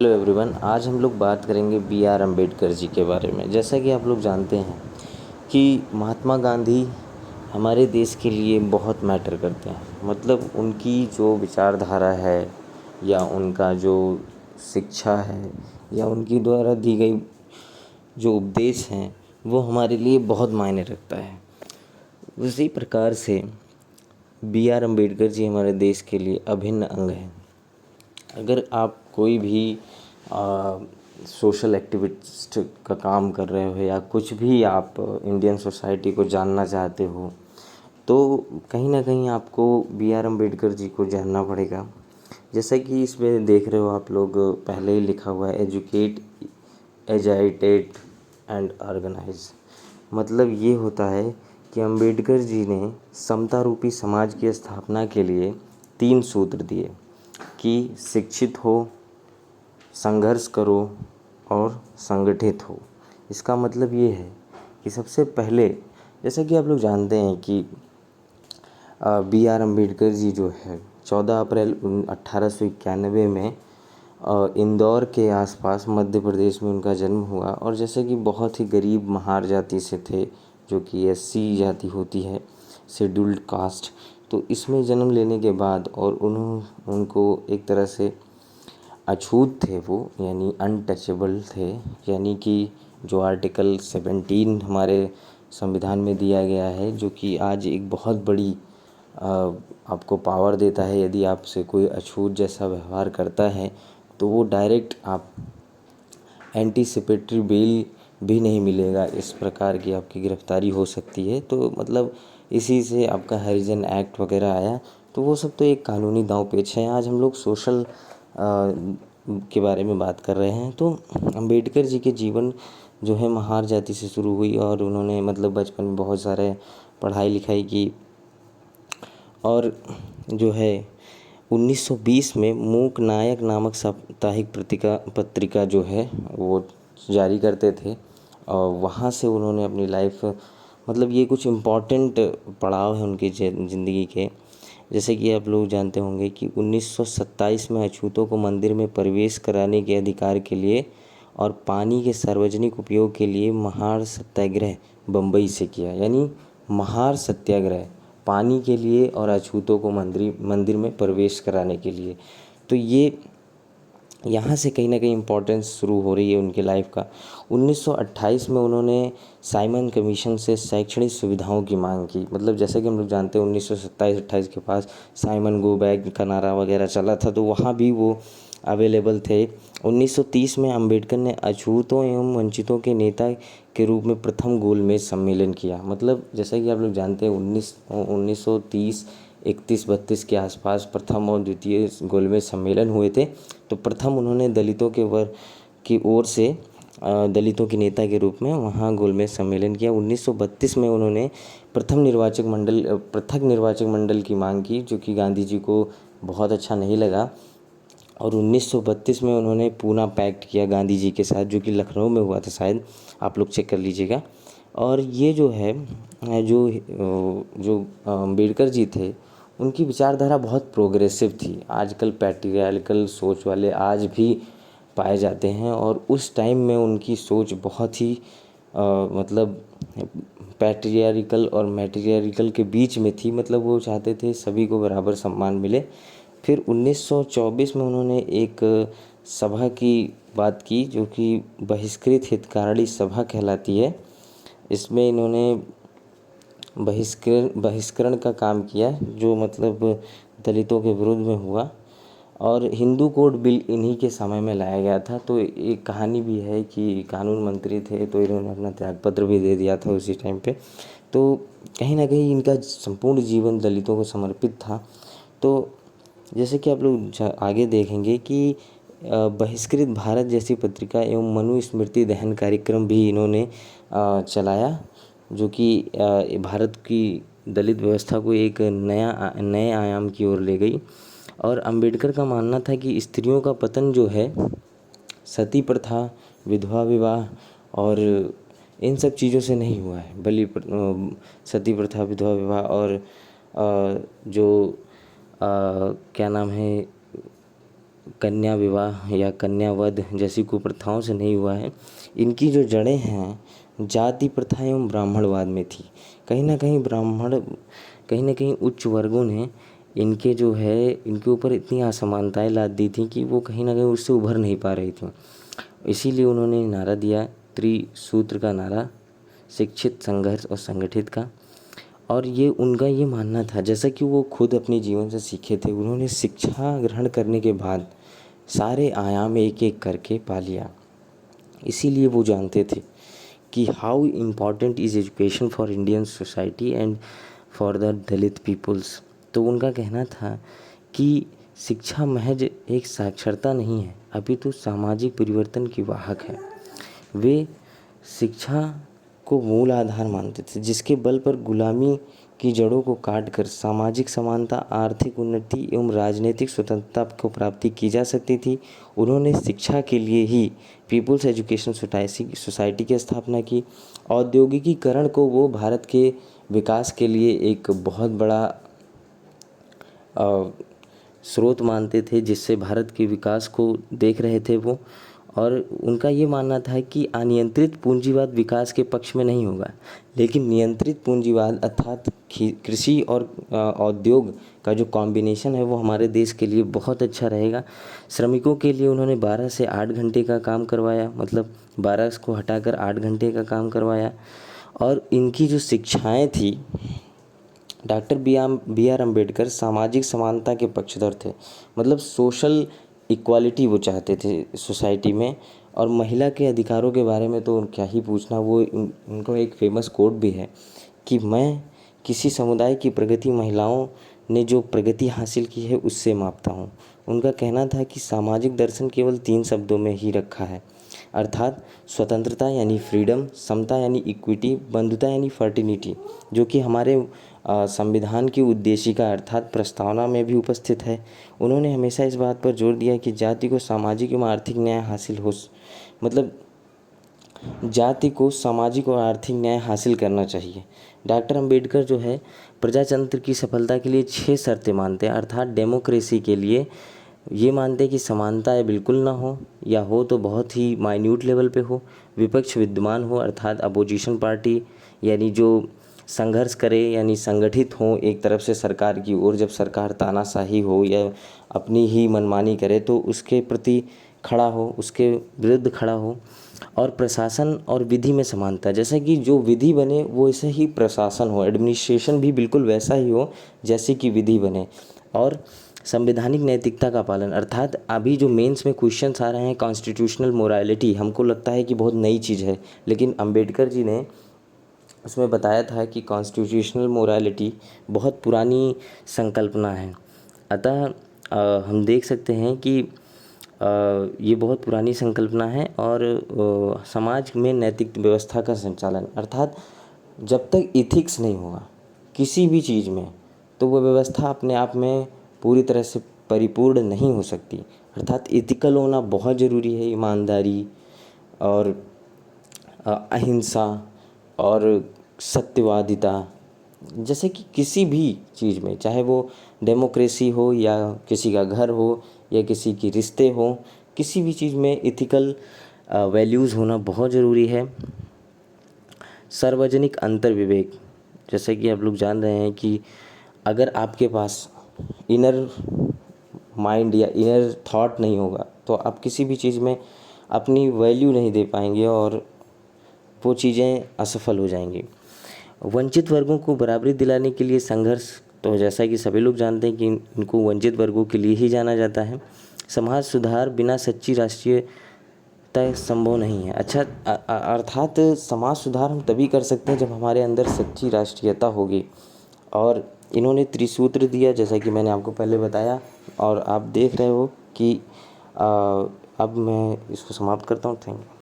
Hello everyone, आज हम लोग बात करेंगे बी आर अम्बेडकर जी के बारे में। जैसा कि आप लोग जानते हैं कि महात्मा गांधी हमारे देश के लिए बहुत मैटर करते हैं। मतलब उनकी जो विचारधारा है या उनका जो शिक्षा है या उनकी द्वारा दी गई जो उपदेश हैं वो हमारे लिए बहुत मायने रखता है। उसी प्रकार से बी आर अम्बेडकर जी हमारे देश के लिए अभिन्न अंग हैं। अगर आप कोई भी सोशल एक्टिविस्ट का काम कर रहे हो या कुछ भी आप इंडियन सोसाइटी को जानना चाहते हो तो कहीं ना कहीं आपको बी आर अम्बेडकर जी को जानना पड़ेगा। जैसा कि इसमें देख रहे हो आप लोग, पहले ही लिखा हुआ है एजुकेट, एजाइटेट एंड ऑर्गेनाइज। मतलब ये होता है कि अम्बेडकर जी ने समता रूपी समाज की स्थापना के लिए 3 सूत्र दिए कि शिक्षित हो, संघर्ष करो और संगठित हो। इसका मतलब ये है कि सबसे पहले, जैसा कि आप लोग जानते हैं कि बी आर अम्बेडकर जी जो है 14 अप्रैल 1891 में इंदौर के आसपास मध्य प्रदेश में उनका जन्म हुआ। और जैसे कि बहुत ही गरीब महार जाति से थे, जो कि एससी जाति होती है, शेड्यूल्ड कास्ट। तो इसमें जन्म लेने के बाद और उनको एक तरह से अछूत थे वो, यानी अनटचेबल थे। यानी कि जो आर्टिकल 17 हमारे संविधान में दिया गया है, जो कि आज एक बहुत बड़ी आपको पावर देता है। यदि आपसे कोई अछूत जैसा व्यवहार करता है तो वो डायरेक्ट आप एंटीसिपेटरी बेल भी नहीं मिलेगा, इस प्रकार की आपकी गिरफ्तारी हो सकती है। तो मतलब इसी से आपका हरिजन एक्ट वगैरह आया। तो वो सब तो एक कानूनी दांव पेच है। आज हम लोग सोशल के बारे में बात कर रहे हैं। तो अंबेडकर जी के जीवन जो है महार जाति से शुरू हुई और उन्होंने मतलब बचपन में बहुत सारे पढ़ाई लिखाई की। और जो है 1920 में मूक नायक नामक साप्ताहिक पत्रिका जो है वो जारी करते थे। और वहाँ से उन्होंने अपनी लाइफ, मतलब ये कुछ इम्पॉर्टेंट पड़ाव है उनकी ज़िंदगी के। जैसे कि आप लोग जानते होंगे कि 1927 में अछूतों को मंदिर में प्रवेश कराने के अधिकार के लिए और पानी के सार्वजनिक उपयोग के लिए महार सत्याग्रह बम्बई से किया। यानी महार सत्याग्रह पानी के लिए और अछूतों को मंदिर में प्रवेश कराने के लिए। तो ये यहाँ से कहीं ना कहीं इम्पोर्टेंस शुरू हो रही है उनके लाइफ का। 1928 में उन्होंने साइमन कमीशन से शैक्षणिक सुविधाओं की मांग की। मतलब जैसे कि हम लोग जानते हैं 1927-28 के पास साइमन गो बैक का नारा वगैरह चला था, तो वहाँ भी वो अवेलेबल थे। 1930 में अंबेडकर ने अछूतों एवं वंचितों के नेता के रूप में प्रथम गोलमेज सम्मेलन किया। मतलब जैसा कि आप लोग जानते हैं 1930 31-32 के आसपास प्रथम और द्वितीय गोलमेज सम्मेलन हुए थे। तो प्रथम उन्होंने दलितों के वर्ग की ओर से दलितों के नेता के रूप में वहाँ गोलमेज सम्मेलन किया। 1932 में उन्होंने पृथक निर्वाचक मंडल की मांग की, जो कि गांधी जी को बहुत अच्छा नहीं लगा। और 1932 में उन्होंने पूना पैक्ट किया गांधी जी के साथ, जो कि लखनऊ में हुआ था, शायद आप लोग चेक कर लीजिएगा। और ये जो है जो जो अम्बेडकर जी थे, उनकी विचारधारा बहुत प्रोग्रेसिव थी। आजकल पैट्रियार्कल सोच वाले आज भी पाए जाते हैं, और उस टाइम में उनकी सोच बहुत ही मतलब पैट्रियार्कल और मैट्रियार्कल के बीच में थी। मतलब वो चाहते थे सभी को बराबर सम्मान मिले। फिर 1924 में उन्होंने एक सभा की बात की, जो कि बहिष्कृत हितकारिणी सभा कहलाती है। इसमें इन्होंने बहिष्करण का काम किया, जो मतलब दलितों के विरुद्ध में हुआ। और हिंदू कोड बिल इन्हीं के समय में लाया गया था। तो एक कहानी भी है कि कानून मंत्री थे, तो इन्होंने अपना त्यागपत्र भी दे दिया था उसी टाइम पे। तो कहीं ना कहीं इनका संपूर्ण जीवन दलितों को समर्पित था। तो जैसे कि आप लोग आगे देखेंगे कि बहिष्कृत भारत जैसी पत्रिका एवं मनुस्मृति दहन कार्यक्रम भी इन्होंने चलाया, जो कि भारत की दलित व्यवस्था को एक नए आयाम की ओर ले गई। और अंबेडकर का मानना था कि स्त्रियों का पतन जो है सती प्रथा, विधवा विवाह और इन सब चीज़ों से नहीं हुआ है। सती प्रथा, विधवा विवाह और जो क्या नाम है, कन्या विवाह या कन्या वध जैसी कुप्रथाओं से नहीं हुआ है। इनकी जो जड़ें हैं जाति प्रथा एवं ब्राह्मणवाद में थी। कहीं न कहीं उच्च वर्गों ने इनके जो है इनके ऊपर इतनी असमानताएं लाद दी थी कि वो कहीं न कहीं उससे उभर नहीं पा रही थी। इसीलिए उन्होंने नारा दिया, त्रिसूत्र का नारा, शिक्षित, संघर्ष और संगठित का। और ये उनका ये मानना था, जैसा कि वो खुद अपने जीवन से सीखे थे, उन्होंने शिक्षा ग्रहण करने के बाद सारे आयाम एक एक करके पा लिया। इसीलिए वो जानते थे कि how important is education for Indian society and for the Dalit peoples. तो उनका कहना था कि शिक्षा महज एक साक्षरता नहीं है, अपितु सामाजिक परिवर्तन की वाहक है। वे शिक्षा को मूल आधार मानते थे, जिसके बल पर गुलामी की जड़ों को काटकर सामाजिक समानता, आर्थिक उन्नति एवं राजनीतिक स्वतंत्रता को प्राप्ति की जा सकती थी। उन्होंने शिक्षा के लिए ही पीपुल्स एजुकेशन सोसाइटी की स्थापना की। औद्योगिकीकरण को वो भारत के विकास के लिए एक बहुत बड़ा स्रोत मानते थे, जिससे भारत के विकास को देख रहे थे वो। और उनका ये मानना था कि अनियंत्रित पूंजीवाद विकास के पक्ष में नहीं होगा, लेकिन नियंत्रित पूंजीवाद अर्थात कृषि और उद्योग का जो कॉम्बिनेशन है वो हमारे देश के लिए बहुत अच्छा रहेगा। श्रमिकों के लिए उन्होंने 12 से 8 घंटे का काम करवाया, मतलब 12 को हटाकर 8 घंटे का काम करवाया। और इनकी जो शिक्षाएं थी, डॉक्टर बी आर अम्बेडकर सामाजिक समानता के पक्षधर थे, मतलब सोशल इक्वालिटी वो चाहते थे सोसाइटी में। और महिला के अधिकारों के बारे में तो क्या ही पूछना, वो उनको एक फेमस कोट भी है कि मैं किसी समुदाय की प्रगति महिलाओं ने जो प्रगति हासिल की है उससे मापता हूँ। उनका कहना था कि सामाजिक दर्शन केवल 3 शब्दों में ही रखा है, अर्थात स्वतंत्रता यानी फ्रीडम, समता यानी इक्विटी, बंधुता यानी फर्टिनिटी, जो कि हमारे संविधान की उद्देशिका अर्थात प्रस्तावना में भी उपस्थित है। उन्होंने हमेशा इस बात पर जोर दिया कि जाति को सामाजिक एवं आर्थिक न्याय हासिल हो, मतलब जाति को सामाजिक और आर्थिक न्याय हासिल करना चाहिए। डॉक्टर अंबेडकर जो है प्रजातंत्र की सफलता के लिए 6 शर्तें मानते हैं, अर्थात डेमोक्रेसी के लिए ये मानते हैं कि समानता बिल्कुल ना हो, या हो तो बहुत ही माइन्यूट लेवल पे हो, विपक्ष विद्यमान हो अर्थात अपोजिशन पार्टी, यानी जो संघर्ष करे यानी संगठित हो एक तरफ से सरकार की ओर, जब सरकार तानाशाही हो या अपनी ही मनमानी करे तो उसके प्रति खड़ा हो, उसके विरुद्ध खड़ा हो। और प्रशासन और विधि में समानता, जैसे कि जो विधि बने वो ऐसे ही प्रशासन हो, एडमिनिस्ट्रेशन भी बिल्कुल वैसा ही हो जैसे कि विधि बने। और संवैधानिक नैतिकता का पालन, अर्थात अभी जो मेंस में क्वेश्चंस आ रहे हैं कॉन्स्टिट्यूशनल मोरालिटी, हमको लगता है कि बहुत नई चीज़ है, लेकिन अंबेडकर जी ने उसमें बताया था कि कॉन्स्टिट्यूशनल मोरालिटी बहुत पुरानी संकल्पना है। अतः हम देख सकते हैं कि ये बहुत पुरानी संकल्पना है। और समाज में नैतिक व्यवस्था का संचालन, अर्थात जब तक इथिक्स नहीं होगा किसी भी चीज़ में तो वो व्यवस्था अपने आप में पूरी तरह से परिपूर्ण नहीं हो सकती। अर्थात इथिकल होना बहुत ज़रूरी है, ईमानदारी और अहिंसा और सत्यवादिता, जैसे कि किसी भी चीज़ में, चाहे वो डेमोक्रेसी हो या किसी का घर हो या किसी की रिश्ते हो, किसी भी चीज़ में इथिकल वैल्यूज़ होना बहुत ज़रूरी है। सार्वजनिक अंतर विवेक, जैसे कि आप लोग जान रहे हैं कि अगर आपके पास इनर माइंड या इनर थॉट नहीं होगा तो आप किसी भी चीज़ में अपनी वैल्यू नहीं दे पाएंगे और वो चीज़ें असफल हो जाएंगी। वंचित वर्गों को बराबरी दिलाने के लिए संघर्ष, तो जैसा कि सभी लोग जानते हैं कि इनको वंचित वर्गों के लिए ही जाना जाता है। समाज सुधार बिना सच्ची राष्ट्रीयता संभव नहीं है। अच्छा, अर्थात समाज सुधार हम तभी कर सकते हैं जब हमारे अंदर सच्ची राष्ट्रीयता होगी। और इन्होंने त्रिसूत्र दिया, जैसा कि मैंने आपको पहले बताया, और आप देख रहे हो कि अब मैं इसको समाप्त करता हूँ। Thank you.